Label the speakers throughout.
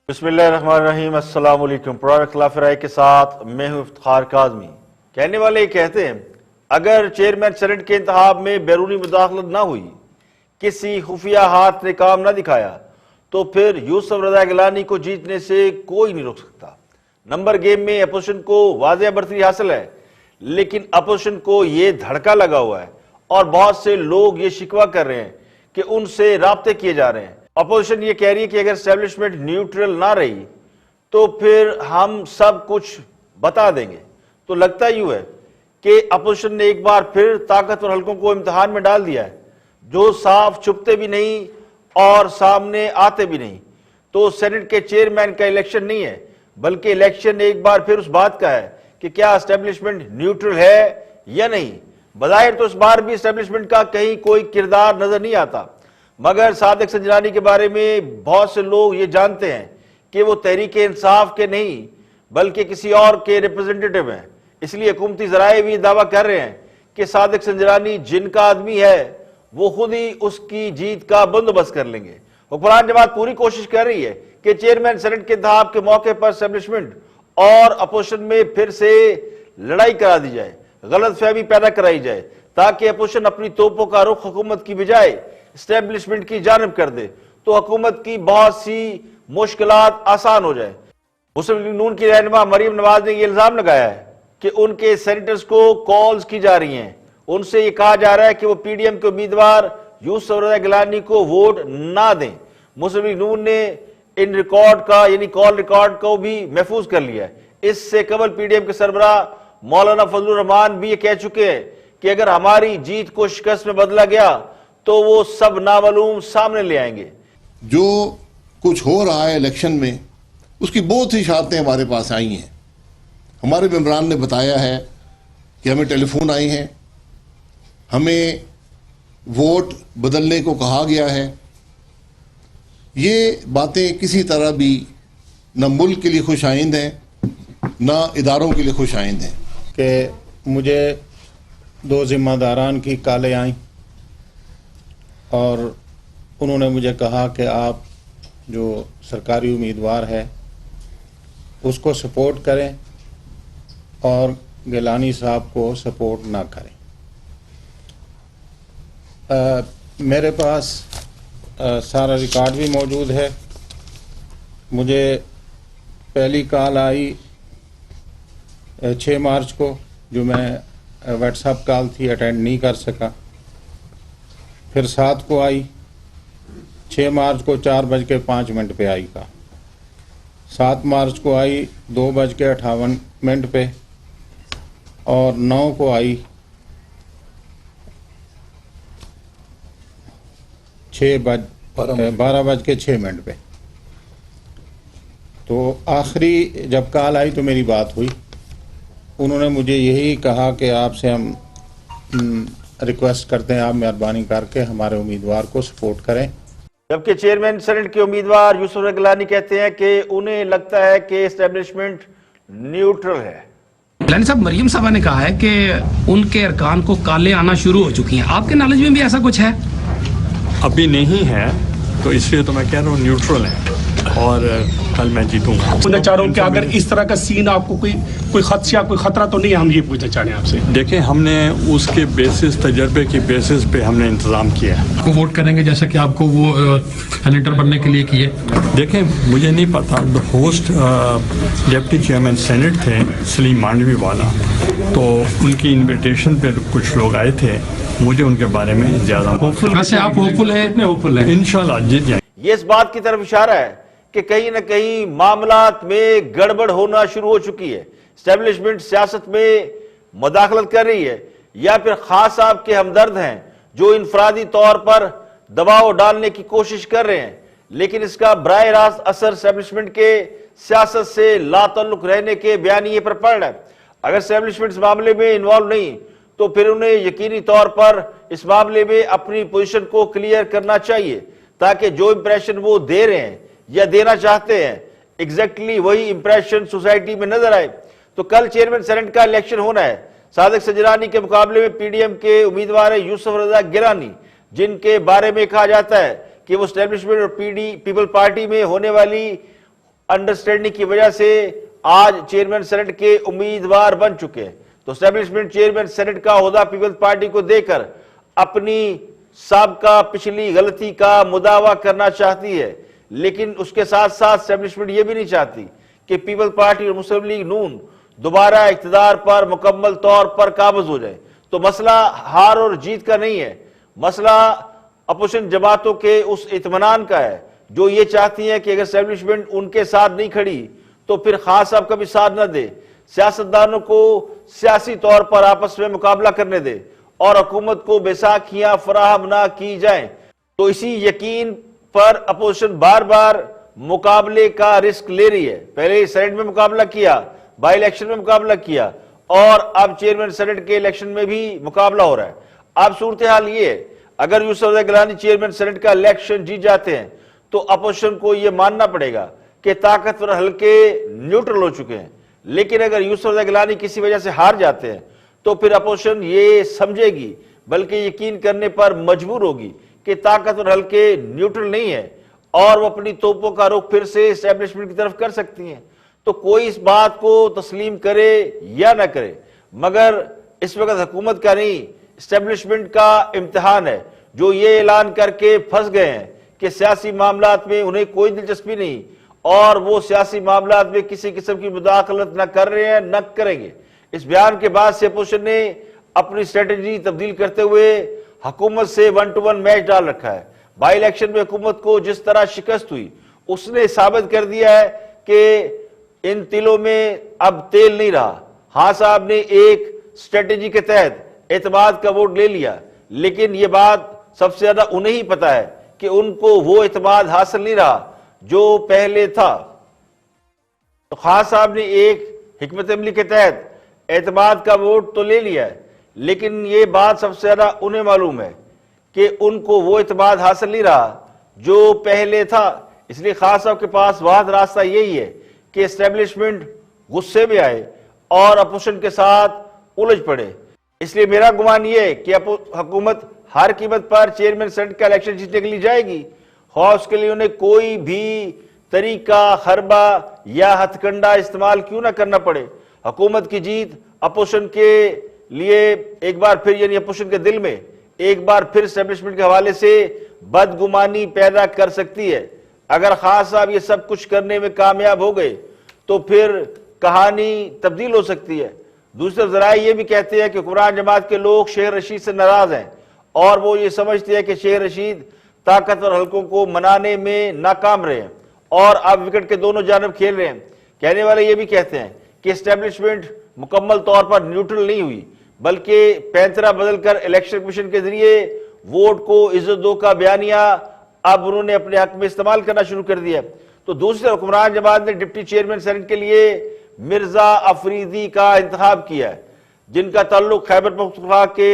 Speaker 1: बिस्मिल्लाहिर्रहमानिर्रहीम, अस्सलाम वालेकुम। प्रोग्राम खिलाफ राय के साथ मैं हूं इफ्तिखार काज़मी। कहने वाले ये कहते हैं, अगर चेयरमैन सेनेट के इंतखाब में बैरूनी मुदाखलत ना हुई, किसी खुफिया हाथ ने काम ना दिखाया, तो फिर यूसुफ रज़ा गिलानी को जीतने से कोई नहीं रोक सकता। नंबर गेम में अपोजिशन को वाज़ेह बढ़तरी हासिल है, लेकिन अपोजिशन को ये धड़का लगा हुआ है और बहुत से लोग ये शिकवा कर रहे हैं कि उनसे राब्ते किए जा रहे हैं। अपोजिशन ये कह रही है कि अगर एस्टेब्लिशमेंट न्यूट्रल ना रही तो फिर हम सब कुछ बता देंगे। तो लगता यूं है कि अपोजिशन ने एक बार फिर ताकतवर हलकों को इम्तिहान में डाल दिया है, जो साफ छुपते भी नहीं और सामने आते भी नहीं। तो सेनेट के चेयरमैन का इलेक्शन नहीं है, बल्कि इलेक्शन एक बार फिर उस बात का है कि क्या एस्टेब्लिशमेंट न्यूट्रल है या नहीं। बज़ाहिर तो इस बार भी एस्टेब्लिशमेंट का कहीं कोई किरदार नजर नहीं आता, मगर सादिक संजरानी के बारे में बहुत से लोग ये जानते हैं कि वो तहरीक इंसाफ के नहीं बल्कि किसी और के रिप्रेजेंटेटिव हैं। इसलिए हुकूमती ज़राए भी दावा कर रहे हैं कि सादिक संजरानी जिनका आदमी है वो खुद ही उसकी जीत का बंदोबस्त कर लेंगे। हुक्मरान जमात पूरी कोशिश कर रही है कि चेयरमैन सेनेट के इंतखाब के मौके पर एस्टेब्लिशमेंट और अपोजिशन में फिर से लड़ाई करा दी जाए, गलत फहमी पैदा कराई जाए, ताकि अपोजिशन अपनी तोपों का रुख हुकूमत की बजाय एस्टेब्लिशमेंट की जानिब कर दे, तो हुकूमत की बहुत सी मुश्किलात आसान हो जाए। मुस्लिम लीग नून की रहनुमा मरीम नवाज ने यह इल्जाम लगाया है कि उनके सेनेटर्स को कॉल्स की जा रही हैं, उनसे यह कहा जा रहा है कि वो पीडीएम के उम्मीदवार यूसुफ रज़ा गिलानी को वोट ना दें। मुस्लिम लीग नून ने इन रिकॉर्ड का यानी कॉल रिकॉर्ड को भी महफूज कर लिया है। इससे कबल पीडीएम के सरबराह मौलाना फजलुर रहमान भी ये कह चुके हैं कि अगर हमारी जीत को शिकस्त में बदला गया तो वो सब नामालूम सामने ले आएंगे।
Speaker 2: जो कुछ हो रहा है इलेक्शन में, उसकी बहुत सी इशारतें हमारे पास आई हैं। हमारे मेंबरान ने बताया है कि हमें टेलीफोन आए हैं, हमें वोट बदलने को कहा गया है। ये बातें किसी तरह भी न मुल्क के लिए खुश आइंद हैं न इदारों के लिए खुश आइंद हैं।
Speaker 3: कि मुझे दो जिम्मेदारान की कालें आईं और उन्होंने मुझे कहा कि आप जो सरकारी उम्मीदवार है उसको सपोर्ट करें और गिलानी साहब को सपोर्ट ना करें। मेरे पास सारा रिकॉर्ड भी मौजूद है। मुझे पहली कॉल आई 6 मार्च को, जो मैं व्हाट्सएप कॉल थी, अटेंड नहीं कर सका। फिर 7 को आई, 6 मार्च को 4:05 पे आई का, 7 मार्च को आई 2:58 पे और 9 को आई 12:06 पे। तो आखिरी जब कॉल आई तो मेरी बात हुई। उन्होंने मुझे यही कहा कि आपसे हम रिक्वेस्ट करते हैं, आप मेहरबानी करके हमारे उम्मीदवार को सपोर्ट करें।
Speaker 1: जबकि चेयरमैन सेनेट के उम्मीदवार यूसुफ रज़ा गिलानी कहते हैं कि उन्हें लगता है कि एस्टेब्लिशमेंट न्यूट्रल है।
Speaker 4: गिलानी साहब, मरियम साहबा ने कहा है कि उनके अरकान को काले आना शुरू हो चुकी हैं। आपके नॉलेज में भी ऐसा कुछ है?
Speaker 5: अभी नहीं है, तो इसलिए तो मैं कह रहा हूँ न्यूट्रल है और कल मैं जीतूंगा।
Speaker 6: पूछना चाह रहा हूँ कि अगर इस तरह का सीन आपको कोई खदशा कोई खतरा तो नहीं है, हम ये पूछना चाह रहे हैं आपसे।
Speaker 5: देखिए, हमने उसके बेसिस, तजर्बे की बेसिस पे हमने इंतजाम किया है।
Speaker 4: को वोट करेंगे जैसे कि आपको वो सेनेटर बनने के लिए किए?
Speaker 5: देखें, मुझे नहीं पता, the host deputy chairman senate थे सलीम मांडवी वाला, तो उनकी इन्विटेशन पे कुछ लोग आए थे। मुझे उनके बारे में ज्यादा
Speaker 4: वैसे आप होपफुल है? इतने होपफुल है?
Speaker 5: इंशाल्लाह जीत जाएंगे।
Speaker 1: ये इस बात की तरफ इशारा है कि कहीं ना कहीं मामलात में गड़बड़ होना शुरू हो चुकी है। एस्टेब्लिशमेंट सियासत में मुदाखलत कर रही है, या फिर खास साहब के हमदर्द हैं जो इनफरादी तौर पर दबाव डालने की कोशिश कर रहे हैं, लेकिन इसका बराह रास्त असर एस्टेब्लिशमेंट के सियासत से लाताल्लुक रहने के बयानिए पर पड़ रहा है। अगर एस्टेब्लिशमेंट इस मामले में इन्वॉल्व नहीं तो फिर उन्हें यकीनी तौर पर इस मामले में अपनी पोजीशन को क्लियर करना चाहिए, ताकि जो इंप्रेशन वो दे रहे हैं या देना चाहते हैं एग्जैक्टली वही इंप्रेशन सोसाइटी में नजर आए। तो कल चेयरमैन सेनेट का इलेक्शन होना है। सादिक संजरानी के मुकाबले में पीडीएम के उम्मीदवार है यूसुफ रज़ा गिलानी, जिनके बारे में कहा जाता है कि वो एस्टेब्लिशमेंट और पीपल पार्टी में होने वाली अंडरस्टैंडिंग की वजह से आज चेयरमैन सेनेट के उम्मीदवार बन चुके हैं। तो एस्टेब्लिशमेंट चेयरमैन सेनेट का ओहदा पीपल्स पार्टी को देकर अपनी साबका पिछली गलती का मुदावा करना चाहती है, लेकिन उसके साथ साथ एस्टेब्लिशमेंट ये भी नहीं चाहती कि पीपल्स पार्टी और मुस्लिम लीग नून दोबारा इख्तिदार पर मुकम्मल तौर पर काबिज हो जाए। तो मसला हार और जीत का नहीं है, मसला अपोजिशन जमातों के उस इत्मीनान का है जो ये चाहती है कि अगर एस्टेब्लिशमेंट उनके साथ नहीं खड़ी तो फिर खान साहब का भी साथ न दे, सियासतदानों को सियासी तौर पर आपस में मुकाबला करने दे और हुकूमत को बैसाखियां फराहम ना की जाए। तो इसी यकीन पर अपोजिशन बार बार मुकाबले का रिस्क ले रही है। पहले सेनेट में मुकाबला किया, बाई इलेक्शन में मुकाबला किया और अब चेयरमैन सेनेट के इलेक्शन में भी मुकाबला हो रहा है। अब सूरत हाल ये है, अगर यूसुफ रज़ा गिलानी चेयरमैन सेनेट का इलेक्शन जीत जाते हैं तो अपोजिशन को यह मानना पड़ेगा कि ताकतवर हल्के न्यूट्रल हो चुके हैं। लेकिन अगर यूसुफ रज़ा गिलानी किसी वजह से हार जाते हैं तो फिर अपोजिशन ये समझेगी, बल्कि यकीन करने पर मजबूर होगी कि ताकतवर हल्के न्यूट्रल नहीं है और वो अपनी तोपों का रुख फिर से एस्टेब्लिशमेंट की तरफ कर सकती हैं। तो कोई इस बात को तस्लीम करे या ना करे, मगर इस वक्त हुकूमत का नहीं एस्टेब्लिशमेंट का इम्तिहान है, जो ये ऐलान करके फंस गए हैं कि सियासी मामलात में उन्हें कोई दिलचस्पी नहीं और वो सियासी मामलात में किसी किस्म की मुदाखलत न कर रहे हैं न करेंगे। इस बयान के बाद से अपोजिशन ने अपनी स्ट्रेटेजी तब्दील करते हुए हुकूमत से 1-to-1 मैच डाल रखा है। बाई इलेक्शन में हुकूमत को जिस तरह शिकस्त हुई उसने साबित कर दिया है कि इन तिलों में अब तेल नहीं रहा। हाँ साहब ने एक स्ट्रेटेजी के तहत एतमाद का वोट ले लिया, लेकिन ये बात सबसे ज्यादा उन्हें ही पता है कि उनको वो एतमाद हासिल नहीं रहा जो पहले था। तो खान साहब ने एक हिकमत अमली के तहत एतमाद का वोट तो ले लिया है, लेकिन ये बात सबसे ज्यादा उन्हें मालूम है कि उनको वो एतमाद हासिल नहीं रहा जो पहले था। इसलिए खान साहब के पास वाहिद रास्ता यही है कि एस्टेब्लिशमेंट गुस्से में आए और अपोजिशन के साथ उलझ पड़े। इसलिए मेरा गुमान यह है कि हुकूमत हर कीमत पर चेयरमैन सेनेट का इलेक्शन जीतने के लिए जाएगी, और उसके लिए उन्हें कोई भी तरीका, हरबा या हथकंडा इस्तेमाल क्यों ना करना पड़े। हुकूमत की जीत अपोजिशन के लिए एक बार फिर, यानी अपोजिशन के दिल में एक बार फिर एस्टेब्लिशमेंट के हवाले से बदगुमानी पैदा कर सकती है। अगर खान साहब ये सब कुछ करने में कामयाब हो गए तो फिर कहानी तब्दील हो सकती है। दूसरे जराए ये भी कहते हैं कि हुक्मरान जमात के लोग शेख रशीद से नाराज हैं और वो ये समझते हैं कि शेख रशीद ताकतवर हल्कों को मनाने में नाकाम रहे हैं और अब विकेट के दोनों जानब खेल रहे हैं। कहने वाले ये भी कहते हैं कि एस्टेब्लिशमेंट मुकम्मल तौर पर न्यूट्रल नहीं हुई, बल्कि पैंतरा बदलकर इलेक्शन कमीशन के जरिए वोट को इज्जत दो का बयानिया अब उन्होंने अपने हक में इस्तेमाल करना शुरू कर दिया। तो दूसरे हुक्मरान जमात ने डिप्टी चेयरमैन सेनेट के लिए मिर्जा अफरीदी का इंतखाब किया है, जिनका ताल्लुक खैबर पख्तूनख्वा के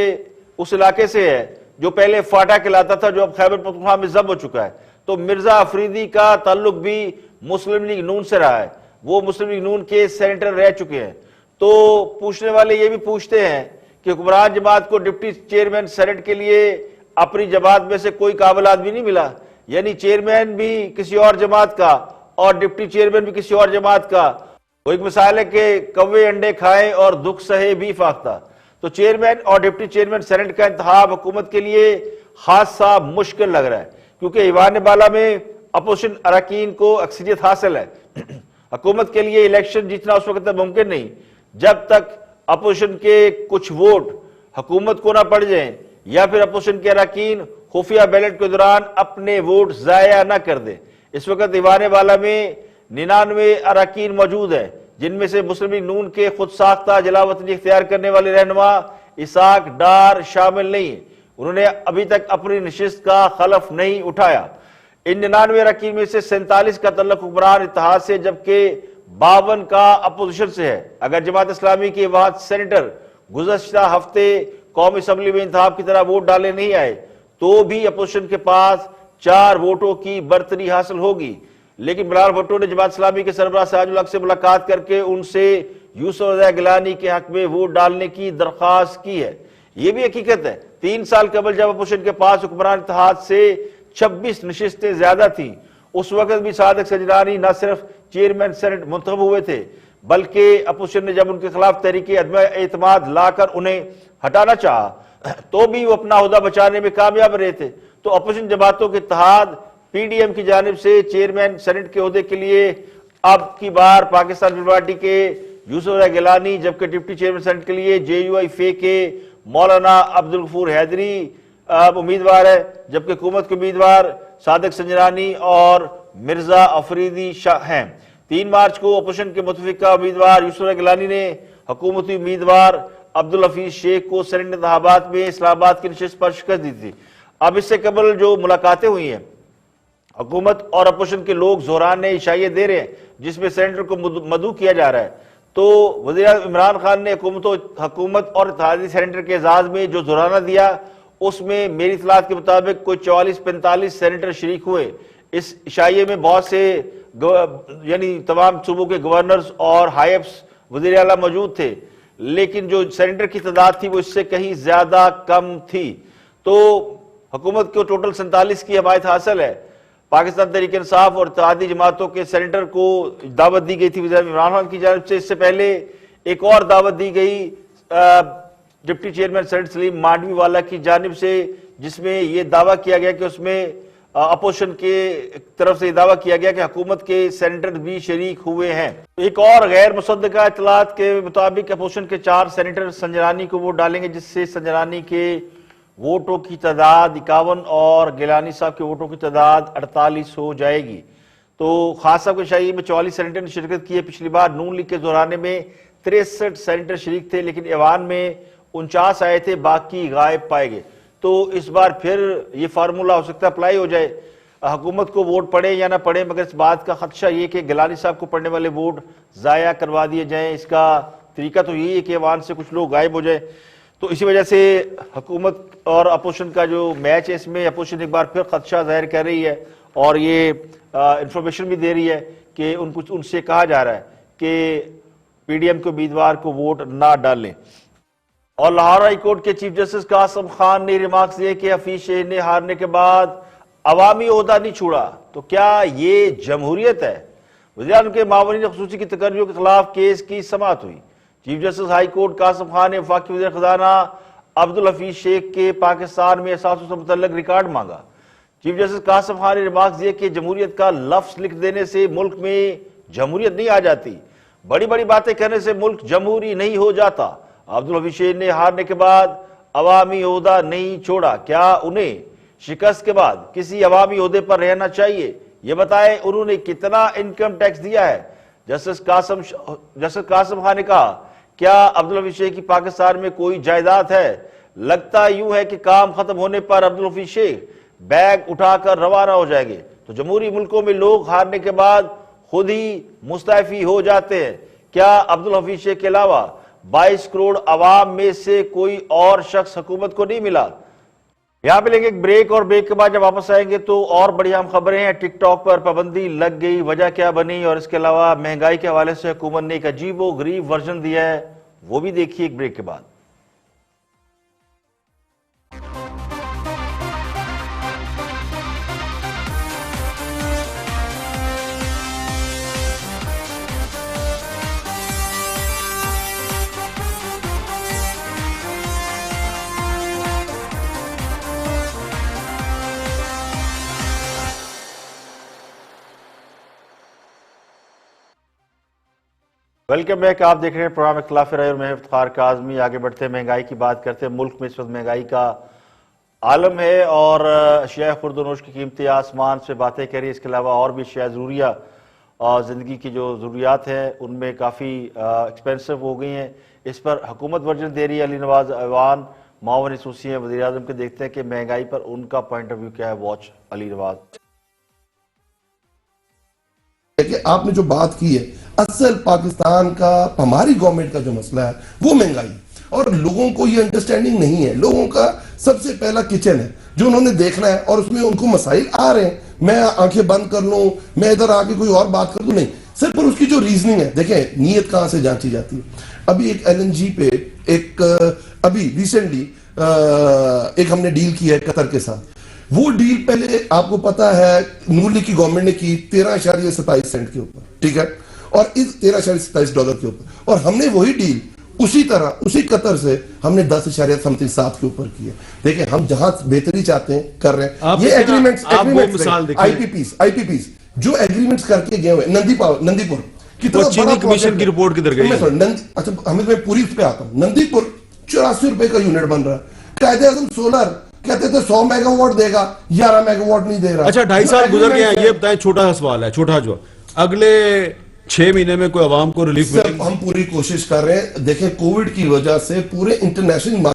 Speaker 1: उस इलाके से है जो पहले फाटा कहलाता था, जो अब खैबर पख्तूनख्वा में जब हो चुका है। तो मिर्जा अफरीदी का ताल्लुक भी मुस्लिम लीग नून से रहा है, वो मुस्लिम लीग नून के सेनेटर रह चुके हैं। तो पूछने वाले ये भी पूछते हैं कि हुक्मरान जमात को डिप्टी चेयरमैन सेनेट के लिए अपनी जमात में से कोई काबिल आदमी नहीं मिला, यानी चेयरमैन भी किसी और जमात का और डिप्टी चेयरमैन भी किसी और जमात का। वो एक मिसाल है कि कौवे अंडे खाए और दुख सहे भी फाख्ता। तो चेयरमैन और डिप्टी चेयरमैन सेनेट का इंतखाब हुकूमत के लिए खासा मुश्किल लग रहा है, क्योंकि ईवान बाला में अपोजिशन अरकान को अक्सरियत हासिल है। हुकूमत के लिए इलेक्शन जीतना उस वक्त तक मुमकिन नहीं जब तक अपोजिशन के कुछ वोट हुकूमत को ना पड़ जाएं या फिर अपोजिशन के अरकान खुफिया बैलेट के दौरान अपने वोट जाया ना कर दे। इस वक्त ईवान बाला में 99 अरकान मौजूद है, जिनमें से मुस्लिम लीग नून के खुद साख्ता जलावतनी इख्तियार करने वाले रहनुमा इसाक डार शामिल नहीं है। उन्होंने अभी तक अपनी नशिस्त का खलफ नहीं उठाया। इन 99 अरकान में से 47 का तल्लुक हुक्मरान इत्तेहाद से, जबकि 52 का अपोजिशन से है। अगर जमात इस्लामी के वाहद सेनेटर गुज़श्ता हफ्ते कौमी असम्बली में इंतखाब की तरह वोट डाले नहीं आए तो भी अपोजिशन के पास 4 वोटों की बर्तरी हासिल होगी। लेकिन बिलाल भुट्टो ने जमात इस्लामी के सरबराह सिराजुल हक से मुलाकात करके उनसे यूसुफ रज़ा गिलानी के हक में वोट डालने की दरख्वास्त की है। यह भी हकीकत है 3 साल कबल जब अपोजिशन के पास हुक्मरान इत्तेहाद से 26 नशिस्तें ज्यादा थी, उस वक्त भी सादिक संजरानी न सिर्फ चेयरमैन सेनेट मुंतखब हुए थे, बल्कि अपोजिशन ने जब उनके खिलाफ तहरीक अदम एतमाद लाकर उन्हें हटाना चाहा तो भी वो अपना ओहदा बचाने में कामयाब रहे थे। तो अपोजिशन जमातों के इत्तेहाद PDM की जानिब से चेयरमैन सेनेट के ओहदे के लिए अब की बार पाकिस्तान पीपल्स पार्टी के यूसुफ गिलानी, जबकि डिप्टी चेयरमैन सेनेट के लिए JUI के मौलाना अब्दुल गफूर हैदरी उम्मीदवार है, जबकि हुकूमत के उम्मीदवार सादिक संजरानी और मिर्जा अफरीदी शाह हैं। 3 मार्च को अपोजिशन के मुतफिका उम्मीदवार यूसुफ गिलानी ने हुकूमती उम्मीदवार अब्दुल हफीज शेख को सेनेट इंतखाबात में इस्लामाबाद की नशिस्त पर शिकस्त दी थी। अब इससे कबल जो मुलाकातें हुई हैं, हुकूमत और अपोजिशन के लोग जोरान ने इशारे दे रहे हैं जिसमें सेनेटर को मदऊ किया जा रहा है। तो वज़ीर इमरान खान ने हुकूमत और इत्तेहादी सेनेटर के एजाज में जो जोराना दिया उसमें मेरी इतलात के मुताबिक कोई 44-45 सेनेटर शरीक हुए। इस इशाइये में बहुत से यानी तमाम सूबों के गवर्नर्स और हाइब्स वज़ीर आला मौजूद थे, लेकिन जो सेनेटर की तादाद थी वो इससे कहीं ज्यादा कम थी। तो हुकूमत को टोटल 47 की हमायत हासिल है। पाकिस्तान तहरीक इंसाफ और इत्तेहादी जमातों के सेनेटर को दावत दी गई थी वज़ीर इमरान खान की जानिब से। इससे पहले एक और दावत दी गई deputy chairman senate Saleem Mandviwalla की जानिब से, जिसमें यह दावा किया गया कि उसमें अपोजिशन के तरफ से दावा किया गया कि हुकूमत के सेनेटर भी शरीक हुए हैं। एक और गैर मुसद्दका इतलात के मुताबिक अपोजिशन के 4 सेनेटर संजरानी को वोट डालेंगे, जिससे संजरानी के वोटों की तादाद 51 और गिलानी साहब के वोटों की तादाद 48 हो जाएगी। तो खास साहब के शाही में 44 सेनेटर ने शिरकत की है। पिछली बार नून लीग के दौरान में 63 सेनेटर शरीक थे, लेकिन ऐवान में 49 आए थे, बाकी गायब पाए गए। तो इस बार फिर ये फार्मूला हो सकता है अप्लाई हो जाए, हुकूमत को वोट पड़े या ना पड़े, मगर इस बात का खदशा ये कि गिलानी साहब को पड़ने वाले वोट जाया करवा दिए जाएं। इसका तरीका तो यही है कि ऐवान से कुछ लोग गायब हो जाए। तो इसी वजह से हुकूमत और अपोजिशन का जो मैच है, इसमें अपोजिशन एक बार फिर खदशा जाहिर कर रही है और ये इंफॉर्मेशन भी दे रही है कि उनसे कहा जा रहा है कि PDM के उम्मीदवार को वोट ना डालें। और लाहौर हाई कोर्ट के चीफ जस्टिस कासिम खान ने रिमार्क्स दिए कि हफीज शेख ने हारने के बाद अवामी ओहदा नहीं छोड़ा, तो क्या ये जमहूरियत है? वज़ीर के मावनीन ख़ुसूसी की तकर्रियों के खिलाफ केस की समाअत हुई। Chief justice high court Qasim Khan ने वफाकी वज़ीर ख़ज़ाना अब्दुल हफीज शेख के पाकिस्तान में एहसासों से मुतल्लिक़ रिकॉर्ड मांगा। चीफ जस्टिस कासिम खान ने रिमार्क्स दिए कि जमहूरियत का लफ्ज़ लिख देने से मुल्क में जमहूरियत नहीं आ जाती, बड़ी बड़ी बातें करने से मुल्क जमहूरी नहीं हो जाता। अब्दुल हफीज शेख ने हारने के बाद अवामी ओहदा नहीं छोड़ा, क्या उन्हें शिकस्त के बाद किसी अवामी ओहदे पर रहना चाहिए? ये बताएं उन्होंने कितना इनकम टैक्स दिया है? जस्टिस कासिम खान ने कहा, क्या अब्दुल हफीज शेख की पाकिस्तान में कोई जायदाद है? लगता यूं है कि काम खत्म होने पर अब्दुल हफीज शेख बैग उठाकर रवाना हो जाएंगे। तो जमहूरी मुल्कों में लोग हारने के बाद खुद ही मुस्तैफी हो जाते हैं। क्या अब्दुल हफीज शेख के अलावा 22 करोड़ अवाम में से कोई और शख्स हुकूमत को नहीं मिला? यहां पे लेंगे एक ब्रेक, और ब्रेक के बाद जब वापस आएंगे तो और बड़ी अहम खबरें हैं। टिकटॉक पर पाबंदी लग गई, वजह क्या बनी, और इसके अलावा महंगाई के हवाले से हुकूमत ने एक अजीबो गरीब वर्जन दिया है, वो भी देखिए एक ब्रेक के बाद। Welcome back. आप देख रहे हैं प्रोग्राम इख्तिलाफ राय और मैं इफ्तिखार काज़मी। आगे बढ़ते हैं, महंगाई की बात करते हैं। मुल्क में इस वक्त महंगाई का आलम है और अशिया खुर्दनोश की कीमतें आसमान से बातें करी। इसके अलावा और भी अशिया ज़रूरिया और ज़िंदगी की जो ज़रूरियात हैं उनमें काफ़ी एक्सपेंसिव हो गई हैं। इस पर हुकूमत वर्जन दे रही है। अली नवाज ऐवान मावन सूसी हैं वज़ीर आज़म के, देखते हैं कि महंगाई पर उनका पॉइंट ऑफ व्यू क्या है। वॉच अली नवाज।
Speaker 7: कि आपने जो बात की है, असल पाकिस्तान का, हमारी गवर्नमेंट का जो मसला है वो महंगाई, और लोगों को ये अंडरस्टैंडिंग नहीं है। लोगों का सबसे पहला किचन है जो उन्होंने देखना है, और उसमें उनको मसाइल आ रहे हैं। मैं आंखें बंद कर लूं, मैं इधर आके कोई और बात कर दूं, नहीं, सिर्फ पर उसकी जो रीजनिंग है, देखें नीयत कहां से जांची जाती है। अभी एक LNG पे अभी रिसेंटली एक हमने डील किया है कतर के साथ। वो डील पहले आपको पता है नून लीग की गवर्नमेंट ने की 13.27 सेंट के ऊपर, ठीक है, और इस $13.27 के ऊपर, और हमने वही डील उसी तरह उसी कतर से हमने 10.7 के ऊपर की है। देखिए हम जहां बेहतरी चाहते हैं कर रहे हैं। ये एग्रीमेंट्स आईपीपीस जो एग्रीमेंट्स करके गए हुए नंदीपुर
Speaker 8: चीनी कमीशन की रिपोर्ट किधर गई?
Speaker 7: अच्छा हमें मैं पूरी पे आता हूं। नंदीपुर 84 रुपए का यूनिट बन रहा है। कायदे आजम सोलर कहते थे 100 मेगावाट देगा, 11 मेगावाट नहीं दे रहा।
Speaker 8: अच्छा 2.5 साल गुजर गए हैं, ये बताएं, छोटा सा सवाल है, छोटा जो अगले 6 महीने में कोई आवाम को रिलीफ मिलेगी?
Speaker 7: हम पूरी कोशिश कर रहे हैं। देखें कोविड की वजह से पूरे इंटरनेशनल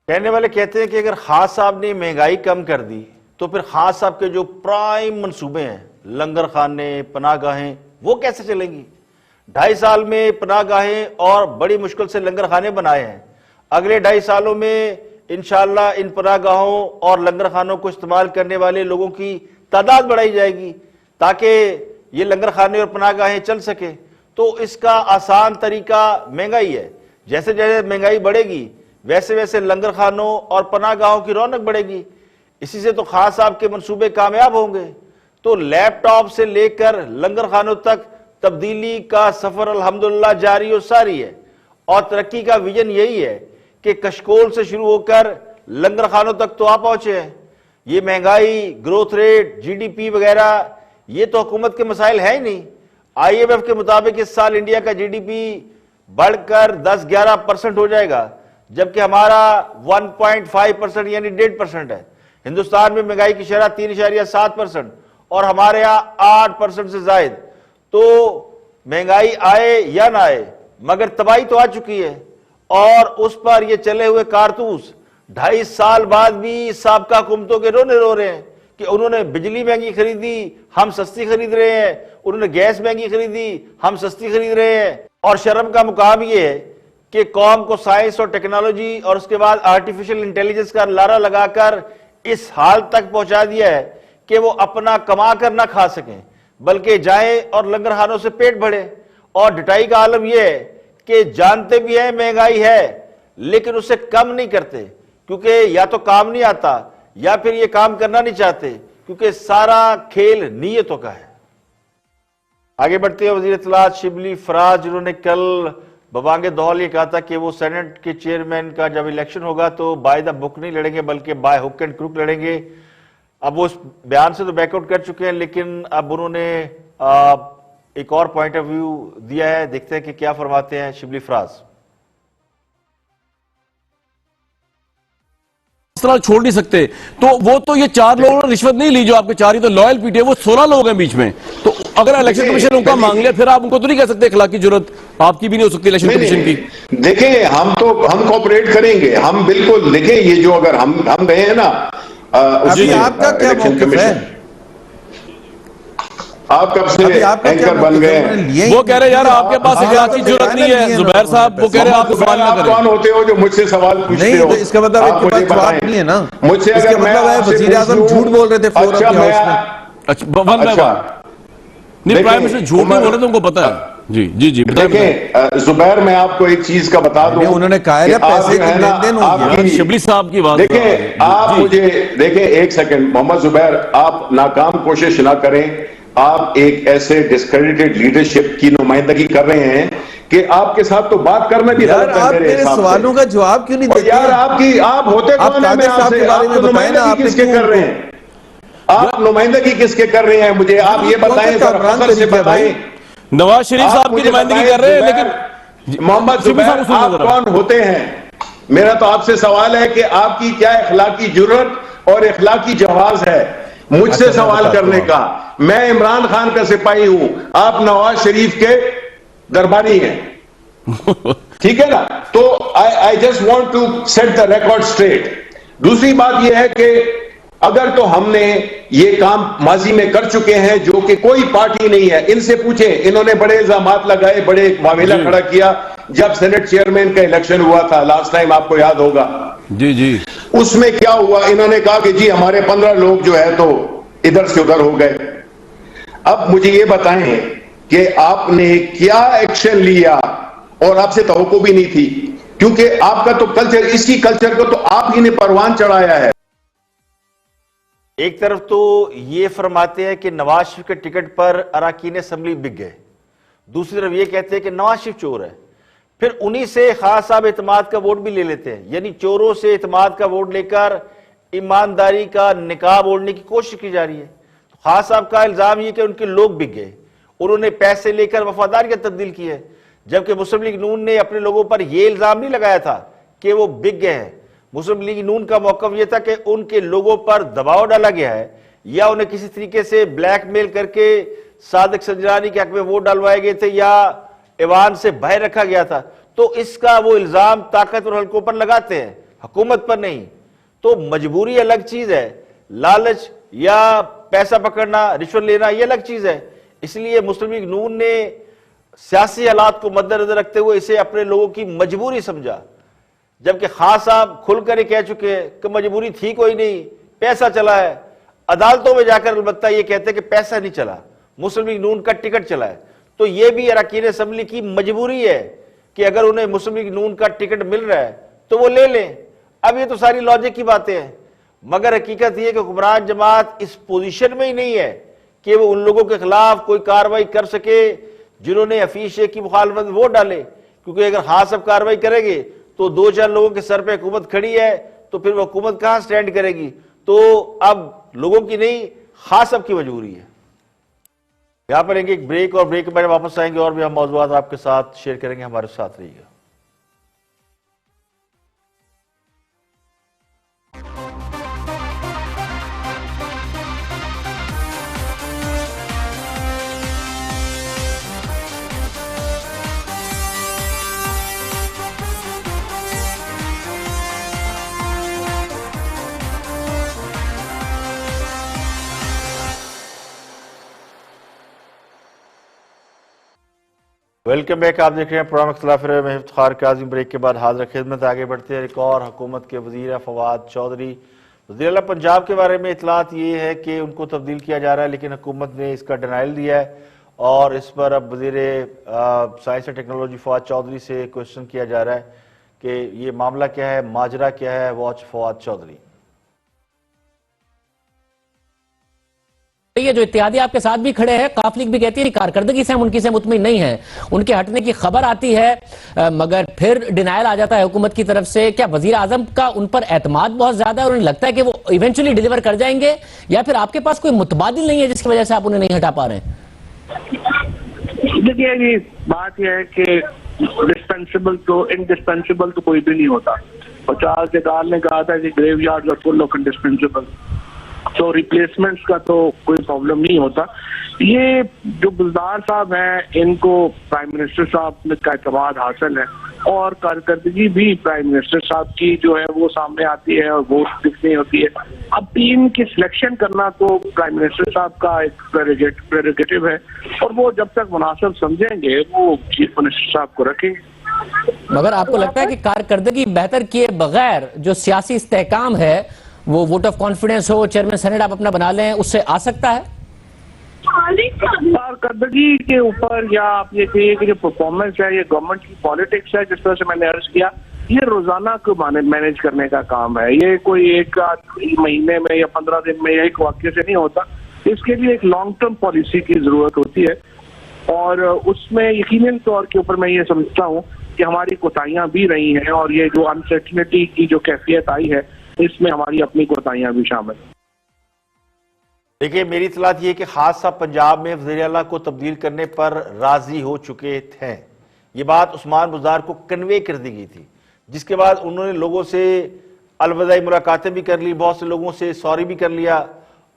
Speaker 1: कहने वाले कहते हैं कि अगर खान साहब ने महंगाई कम कर दी तो फिर खान साहब के जो प्राइम मंसूबे हैं, लंगर खाने, पनाहगाहें, वो कैसे चलेंगी? 2.5 साल में पनाहगाहें और बड़ी मुश्किल से लंगर खाने बनाए हैं। अगले 2.5 सालों में इंशाअल्लाह इन पनाहगाहों और लंगर खानों को इस्तेमाल करने वाले लोगों की तादाद बढ़ाई जाएगी ताकि ये लंगर खाने और पनाहगाहें चल सके। तो इसका आसान तरीका महंगाई है। जैसे जैसे महंगाई बढ़ेगी वैसे वैसे लंगर खानों और पनाहगाहों की रौनक बढ़ेगी। इसी से तो खान साहब के मंसूबे कामयाब होंगे। तो लैपटॉप से लेकर लंगर खानों तक तब्दीली का सफर अल्हम्दुलिल्लाह जारी और सारी है, और तरक्की का विजन यही है कि कशकोल से शुरू होकर लंगर खानों तक तो आप पहुंचे हैं। ये महंगाई, ग्रोथ रेट, जीडीपी वगैरह ये तो हुकूमत के मसाइल है ही नहीं। IMF के मुताबिक इस साल इंडिया का जीडीपी बढ़कर 10-11% हो जाएगा, जबकि हमारा 1.5% यानी 1.5% है। हिंदुस्तान में महंगाई की शरह 3.7% और हमारे यहाँ 8% से जायद। तो महंगाई आए या ना आए मगर तबाही तो आ चुकी है, और उस पर ये चले हुए कारतूस 2.5 साल बाद भी साबका हुकूमतों के रोने रो रहे हैं कि उन्होंने बिजली महंगी खरीदी, हम सस्ती खरीद रहे हैं, उन्होंने गैस महंगी खरीदी, हम सस्ती खरीद रहे हैं। और शर्म का मुकाम ये है कि कौम को साइंस और टेक्नोलॉजी और उसके बाद आर्टिफिशियल इंटेलिजेंस का लारा लगाकर इस हाल तक पहुंचा दिया है कि वो अपना कमा कर ना खा सकें, बल्कि जाएं और लंगर खानों से पेट भरे। और डटाई का आलम यह है कि जानते भी हैं महंगाई है लेकिन उसे कम नहीं करते, क्योंकि या तो काम नहीं आता या फिर ये काम करना नहीं चाहते, क्योंकि सारा खेल नीयतों का है। आगे बढ़ते हैं वजीर इत्तलात शिबली फराज, जिन्होंने कल बबांगे दौल ये कहा था कि वो सेनेट के चेयरमैन का जब इलेक्शन होगा तो बाय द बुक नहीं लड़ेंगे बल्कि बाय हुक एंड क्रुक लड़ेंगे। अब वो उस बयान से तो बैकआउट कर चुके हैं, लेकिन अब उन्होंने एक और पॉइंट ऑफ व्यू दिया है। देखते हैं कि क्या फरमाते हैं शिबली फराज।
Speaker 9: छोड़ नहीं सकते तो वो तो ये 4 लोगों ने रिश्वत नहीं ली जो आपके 4 ही तो लॉयल पीटी है, वो 16 लोग हैं बीच में। तो अगर इलेक्शन कमीशन उनका मांग लिया फिर आप उनको तो नहीं कह सकते इखलाकी जरूरत आपकी भी नहीं हो सकती इलेक्शन कमीशन की।
Speaker 10: देखिए हम कोऑपरेट करेंगे, हम बिल्कुल। देखिए ये जो अगर हम गए हैं ना
Speaker 8: आपका क्या मौक़िफ़ है?
Speaker 10: आप कब से एंकर बन गए हैं?
Speaker 9: वो कह रहे यार आपके पास इखलाकी जरूरत नहीं है जुबैर साहब, वो कह रहे आप सवाल ना करें।
Speaker 10: कौन होते हो जो मुझसे सवाल पूछते हो?
Speaker 8: तो इसका मतलब आपके पास जवाब नहीं है ना।
Speaker 10: मुझसे
Speaker 8: इसका मतलब है वज़ीर आज़म झूठ बोल रहे थे फोरम के हाउस में।
Speaker 9: अच्छा नहीं, प्राइम मिनिस्टर झूठ नहीं बोल रहे, तुमको पता है। जी जी जी
Speaker 10: देखिए जुबैर, मैं आपको एक चीज का बता दूं,
Speaker 8: उन्होंने कहा है पैसे की लेन-देन हो गया।
Speaker 9: शिबली साहब की बात
Speaker 10: देखिए आप मुझे देखिए एक सेकंड मोहम्मद जुबैर, आप नाकाम कोशिश ना करें। आप एक ऐसे डिस्क्रेडिटेड लीडरशिप की नुमाइंदगी कर रहे हैं कि आपके साथ तो बात करना भी
Speaker 8: यार, आप मेरे सवालों का जवाब क्यों नहीं देते?
Speaker 10: यार आप होते कौन है? मैं आपसे नुमाइंदगी किसके कर रहे हैं? आप नुमाइंदगी किसके कर रहे हैं? मुझे आप ये बताएं, फखर से बताएं।
Speaker 9: नवाज शरीफ साहब की नुमाइंदगी कर रहे हैं, लेकिन
Speaker 10: मोहम्मद जुबैर आप कौन होते हैं? मेरा तो आपसे सवाल है कि आपकी क्या इखलाकी जुर्रत और इखलाकी जवाज है मुझसे सवाल करने का? मैं इमरान खान का सिपाही हूं, आप नवाज शरीफ के दरबारी हैं, ठीक है ना? तो I just want to set the record straight. दूसरी बात यह है कि अगर तो हमने ये काम माजी में कर चुके हैं जो कि कोई पार्टी नहीं है, इनसे पूछे, इन्होंने बड़े इल्जामात लगाए, बड़े मामला खड़ा किया जब सेनेट चेयरमैन का इलेक्शन हुआ था लास्ट टाइम, आपको याद होगा।
Speaker 9: जी जी,
Speaker 10: उसमें क्या हुआ? इन्होंने कहा कि जी हमारे 15 लोग जो है तो इधर से उधर हो गए। अब मुझे ये बताएं कि आपने क्या एक्शन लिया, और आपसे तवक्को भी नहीं थी, क्योंकि आपका तो कल्चर, इसी कल्चर को तो आप ही ने परवान चढ़ाया है।
Speaker 1: एक तरफ तो ये फरमाते हैं कि नवाज शरीफ के टिकट पर अरकान असम्बली बिक गए, दूसरी तरफ ये कहते हैं कि नवाज शरीफ चोर है, फिर उन्हीं से खास साहब एतमाद का वोट भी ले लेते हैं। यानी चोरों से एतमाद का वोट लेकर ईमानदारी का निकाब ओढ़ने की कोशिश की जा रही है। तो खास साहब का इल्जाम ये कि उनके लोग बिक गए, उन्होंने पैसे लेकर वफादारियां तब्दील की है, जबकि मुस्लिम लीग नून ने अपने लोगों पर यह इल्जाम नहीं लगाया था कि वो बिक गए हैं। मुस्लिम लीग नून का मौकफ यह था कि उनके लोगों पर दबाव डाला गया है या उन्हें किसी तरीके से ब्लैकमेल करके सादिक संजरानी के हक में वोट डालवाए गए थे या ईवान से बाहर रखा गया था। तो इसका वो इल्जाम ताकतवर हल्कों पर लगाते हैं, हुकूमत पर नहीं। तो मजबूरी अलग चीज है, लालच या पैसा पकड़ना, रिश्वत लेना ये अलग चीज है। इसलिए मुस्लिम लीग नून ने सियासी हालात को मद्देनजर रखते हुए इसे अपने लोगों की मजबूरी समझा, जबकि खास साहब खुलकर ये कह चुके हैं कि मजबूरी थी कोई नहीं, पैसा चला है। अदालतों में जाकर अलबत्ता ये कहते हैं कि पैसा नहीं चला, मुस्लिम लीग नून का टिकट चला है। तो ये भी अरकान असम्बली की मजबूरी है कि अगर उन्हें मुस्लिम लीग नून का टिकट मिल रहा है तो वो ले लें। अब ये तो सारी लॉजिक की बातें हैं, मगर हकीकत यह कि हुक्मरान जमात इस पोजीशन में ही नहीं है कि वो उन लोगों के खिलाफ कोई कार्रवाई कर सके जिन्होंने हफीज शेख की मुखालफत में वोट डाले। क्योंकि अगर हाँ सब कार्रवाई करेंगे तो 2-4 लोगों के सर पे हुकूमत खड़ी है, तो फिर वो हुकूमत कहां स्टैंड करेगी। तो अब लोगों की नहीं, खास सब की मजबूरी है। यहां पर एक ब्रेक, और ब्रेक के बाद वापस आएंगे और भी हम मौजूद आपके साथ शेयर करेंगे। हमारे साथ रहिएगा। Welcome back. आप देख रहे हैं प्रोग्राम इख्तिलाफ राय में इफ्तिखार काज़ी। ब्रेक के बाद हाजिर खिदमत। आगे बढ़ते हैं। एक और हुकूमत के वज़ीर फवाद चौधरी, वज़ीर आला पंजाब के बारे में इतलात ये है कि उनको तब्दील किया जा रहा है, लेकिन हुकूमत ने इसका डिनाइल दिया है और इस पर अब वज़ीर science and technology Fawad Chaudhry से क्वेश्चन किया जा रहा है कि ये मामला क्या है, माजरा क्या है। वॉच फवाद चौधरी।
Speaker 11: ये जो इत्तेहादी आपके साथ भी खड़े हैं, काफ लीग भी कहती है कारकर्दगी से हम उनकी से मुतमिन नहीं है, उनके हटने की खबर आती है मगर फिर डिनायल आ जाता है हुकूमत की तरफ से। क्या वजीर आजम का उन पर एतमाद बहुत ज्यादा है और उन्हें लगता है कि वो इवेंचुअली डिलीवर कर जाएंगे, या फिर आपके पास कोई मुतबादिल नहीं है जिसकी वजह से आप उन्हें नहीं हटा पा रहे हैं?
Speaker 12: देखिए, ये बात यह है कि डिस्पेंसिबल तो इंडिस्पेंसिबल तो कोई भी नहीं होता। और चार्ल्स डे गॉल ने कहा था कि graveyards are full of indispensable, तो रिप्लेसमेंट्स का तो कोई प्रॉब्लम नहीं होता। ये जो बुज़दार साहब हैं, इनको प्राइम मिनिस्टर साहब का एतमाद हासिल है और कारकर्दगी भी प्राइम मिनिस्टर साहब की जो है वो सामने आती है और वोट दिखनी होती है। अब टीम की सिलेक्शन करना तो प्राइम मिनिस्टर साहब का एक प्रेरोगेटिव है और वो जब तक मुनासिब समझेंगे वो चीफ मिनिस्टर साहब को रखेंगे।
Speaker 11: मगर आपको लगता है कि कारकर्दगी बेहतर किए बगैर जो सियासी इस्तेहकाम है, वो वोट ऑफ कॉन्फिडेंस हो, चेयरमैन सेनेट आप अपना बना लें, उससे आ सकता है?
Speaker 12: कारकर्दगी के ऊपर या आप ये कहिए कि जो परफॉर्मेंस है, ये गवर्नमेंट की पॉलिटिक्स है, जिस तरह से मैंने अर्ज किया, ये रोजाना को मैनेज करने का काम है। ये कोई एक महीने में या 15 दिन में या एक वाक्य से नहीं होता। इसके लिए एक लॉन्ग टर्म पॉलिसी की जरूरत होती है और उसमें यकीनन तौर के ऊपर मैं ये समझता हूँ कि हमारी कोताहियां भी रही हैं और ये जो अनसर्टेनिटी की जो कैफियत आई है, इसमें हमारी अपनी कोताहियां भी शामिल।
Speaker 1: देखिए, मेरी इतलात ये कि खास साहब पंजाब में वज़ीर आला को तब्दील करने पर राजी हो चुके थे। ये बात उस्मान बुज़दार को कन्वे कर दी गई थी, जिसके बाद उन्होंने लोगों से अलविदाई मुलाकातें भी कर ली, बहुत से लोगों से सॉरी भी कर लिया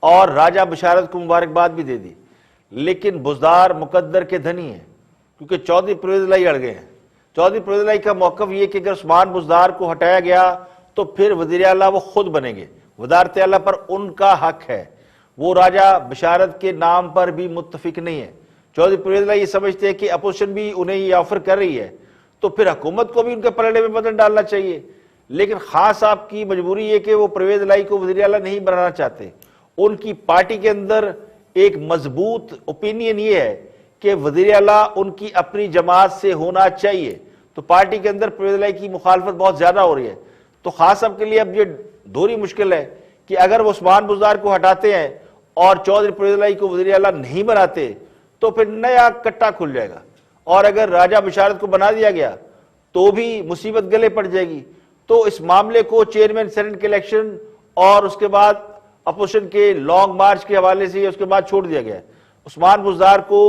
Speaker 1: और राजा बशारत को मुबारकबाद भी दे दी। लेकिन बुज़दार मुकद्दर के धनी हैं, क्योंकि चौधरी परवेज़ इलाही अड़ गए हैं। चौधरी परवेज़ इलाही का मौक़िफ़ ये कि अगर उस्मान बुज़दार को हटाया गया तो फिर वज़ीर आला वो खुद बनेंगे, वज़ारत आला पर उनका हक है, वो राजा बशारत के नाम पर भी मुत्तफिक नहीं है। चौधरी परवेज़ इलाही ये समझते हैं कि अपोजिशन भी उन्हें ये ऑफर कर रही है, तो फिर हुकूमत को भी उनके पलड़े में बदल डालना चाहिए। लेकिन खास साहब की मजबूरी है कि वो परवेज़ इलाही को वज़ीर आला नहीं बनाना चाहते। उनकी पार्टी के अंदर एक मजबूत ओपिनियन ये है कि वज़ीर आला उनकी अपनी जमात से होना चाहिए। तो पार्टी के अंदर परवेज इलाही की मुखालफत बहुत ज्यादा हो रही है। तो खास सबके लिए अब ये दोहरी मुश्किल है कि अगर वो उस्मान बुज़दार को हटाते हैं और चौधरी परवेज इलाही को वज़ीर आला नहीं बनाते तो फिर नया कट्टा खुल जाएगा, और अगर राजा बिशारत को बना दिया गया तो भी मुसीबत गले पड़ जाएगी। तो इस मामले को चेयरमैन सेनेट के इलेक्शन और उसके बाद अपोजिशन के लॉन्ग मार्च के हवाले से उसके बाद छोड़ दिया गया। उस्मान बुज़दार को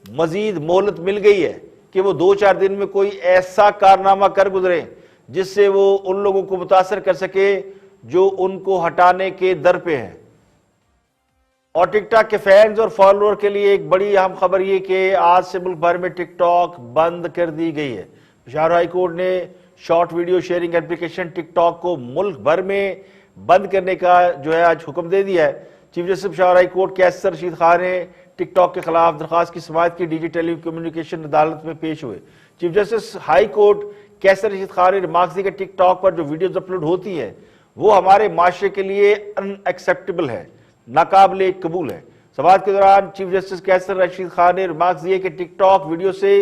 Speaker 1: मजीद मोहलत मिल गई है कि वो 2-4 दिन में कोई ऐसा कारनामा कर गुजरे जिससे वो उन लोगों को मुतासर कर सके जो उनको हटाने के दर पे हैं। और टिकटॉक के फैंस और फॉलोअर के लिए एक बड़ी अहम खबर ये कि आज से मुल्क भर में टिकटॉक बंद कर दी गई है। पेशावर हाई कोर्ट ने short video sharing application TikTok को मुल्क भर में बंद करने का जो है आज हुक्म दे दिया है। Chief justice Peshawar high court Qaiser Rashid Khan ने टिकटॉक के खिलाफ दरखास्त की समाअत की डीजी टेली कम्युनिकेशन अदालत में पेश हुए। Chief justice high court Qaiser Rashid Khan ने रिमार्क्स दी कि टिकटॉक पर जो वीडियोज अपलोड होती हैं वो हमारे माशरे के लिए अनएक्सेप्टेबल है, नाकाबिले कबूल है। समाअत के दौरान चीफ जस्टिस कैसर रशीद खान ने रिमार्क्स दिए कि टिकटॉक वीडियो से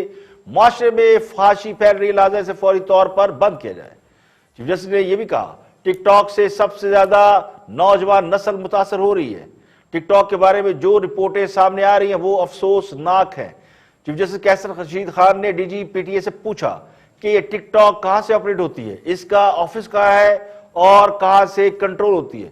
Speaker 1: माशरे में फाशी फैल रही, लिहाजा इसे फौरी तौर पर बंद किया जाए। चीफ जस्टिस ने यह भी कहा टिकटॉक से सबसे ज्यादा नौजवान नस्ल मुतासर हो रही है। टिकटॉक के बारे में जो रिपोर्टें सामने आ रही हैं वो अफसोसनाक है। चीफ जस्टिस कैसर रशीद खान ने डीजी पीटीए से पूछा कि ये टिकटॉक कहां से ऑपरेट होती है, इसका ऑफिस कहां है और कहां से कंट्रोल होती है,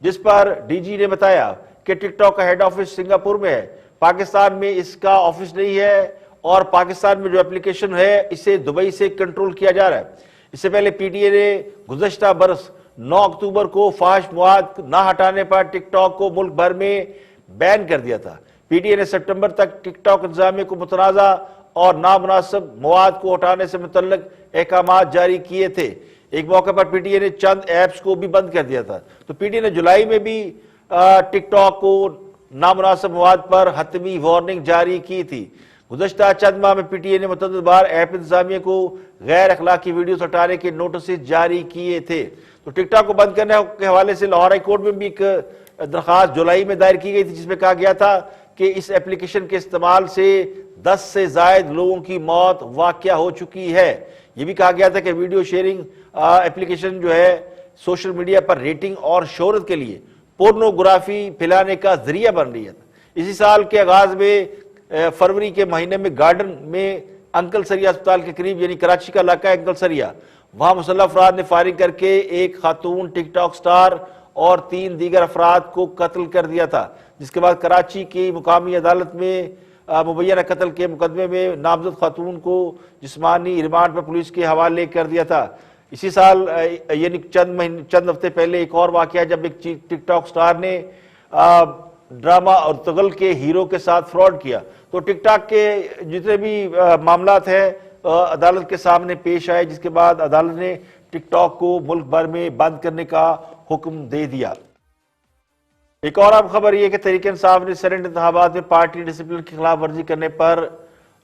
Speaker 1: जिस पर डीजी ने बताया कि टिकटॉक का हेड ऑफिस सिंगापुर में है, पाकिस्तान में इसका ऑफिस नहीं है और पाकिस्तान में जो एप्लीकेशन है इसे दुबई से कंट्रोल किया जा रहा है। इससे पहले पीटीए ने गुज़श्ता बरस 9 अक्टूबर को फाहिश मवाद ना हटाने पर टिकटॉक को मुल्क भर में बैन कर दिया था। पीटीए ने सितंबर तक टिकटॉक इंतजामिया को मुतनाज़ा और नामुनासिब मवाद को हटाने से मुतल्लिक अहकाम जारी किए थे। एक मौके पर पीटीए ने चंद ऐप्स को भी बंद कर दिया था। तो पीटीए ने जुलाई में भी टिकटॉक को नामुनासिब मवाद पर हतमी वार्निंग जारी की थी। गुज़श्ता चंद माह में पीटीए ने मुतअद्दिद बार ऐप इंतजामिया को गैर अखलाकी वीडियोस हटाने के नोटिस जारी किए थे। तो टिकटॉक को बंद करने के हवाले से लाहौर हाई कोर्ट में भी एक दरखास्त जुलाई में दायर की गई थी, जिसमें कहा गया था कि इस एप्लीकेशन के इस्तेमाल से 10 से ज्यादा लोगों की मौत वाक़या हो चुकी है। यह भी कहा गया था कि वीडियो शेयरिंग एप्लीकेशन जो है सोशल मीडिया पर रेटिंग और शोहरत के लिए पोर्नोग्राफी फैलाने का जरिया बन रही है। इसी साल के आगाज में फरवरी के महीने में गार्डन में अंकल सरिया अस्पताल के करीब यानी कराची का इलाका है अंकल सरिया, वहां मुसल्लह अफराद ने फायरिंग करके एक खातून टिकटॉक स्टार और 3 दीगर अफराद को कत्ल कर दिया था, जिसके बाद कराची की मुकामी अदालत में मुबैना कत्ल के मुकदमे में नामजद खातून को जिस्मानी रिमांड पर पुलिस के हवाले कर दिया था। इसी साल यानी चंद हफ्ते पहले एक और वाकया जब एक टिकटॉक स्टार ने ड्रामा और तगल के हीरो के साथ फ्रॉड किया। तो टिकटॉक के जितने भी मामलात हैं अदालत के सामने पेश आए, जिसके बाद अदालत ने टिकटॉक को मुल्क भर में बंद करने का हुक्म दे दिया। एक और अहम खबर यह कि तहरीक इंसाफ ने सेनेट इंतखाबात में पार्टी डिसिप्लिन की खिलाफ वर्जी करने पर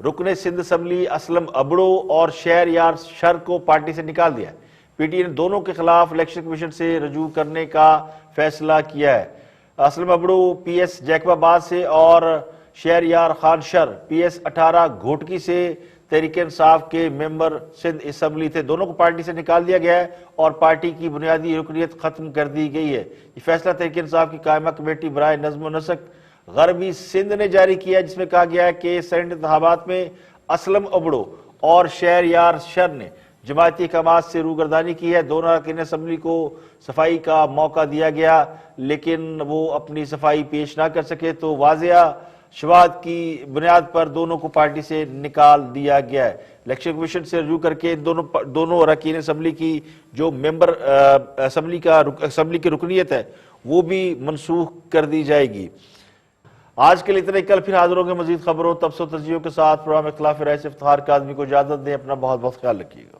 Speaker 1: रुकने सिंध असम्बली असलम अबड़ो और शहर यार शर को पार्टी से निकाल दिया। पीटीए ने दोनों के खिलाफ इलेक्शन कमीशन से रजू करने का फैसला किया है। असलम अबड़ो पीएस जैकबाबाद से और शहर यार खान शर पीएस 18 घोटकी से तहरीक इंसाफ के मेंबर सिंध असम्बली थे। दोनों को पार्टी से निकाल दिया गया है और पार्टी की बुनियादी रुकनीत खत्म कर दी गई है। ये फैसला तहरीक इंसाफ की कायमा कमेटी बराए नज़्म व नस्क गरबी सिंध ने जारी किया है, जिसमें कहा गया है कि सेनेट इंतखाबात में असलम अबड़ो और शहर यार शर ने जमायती अहकामात से रूगर्दानी की है। दोनों अरकान असम्बली को सफाई का मौका दिया गया लेकिन वो अपनी सफाई पेश ना कर सके, तो वाज़िया शवाहद की बुनियाद पर दोनों को पार्टी से निकाल दिया गया है। इलेक्शन कमीशन से रजू करके दोनों अरकान असम्बली की जो मेंबर असम्बली की रुकनीत है वो भी मनसूख कर दी जाएगी। आज के लिए इतना ही, कल फिर हाजिर होंगे मजीद खबरों तबसर तरजीहों के साथ। प्रोग्राम इख्तिलाफ राय से इफ्तिखार काज़मी को इजाजत दें। अपना बहुत बहुत ख्याल रखिएगा।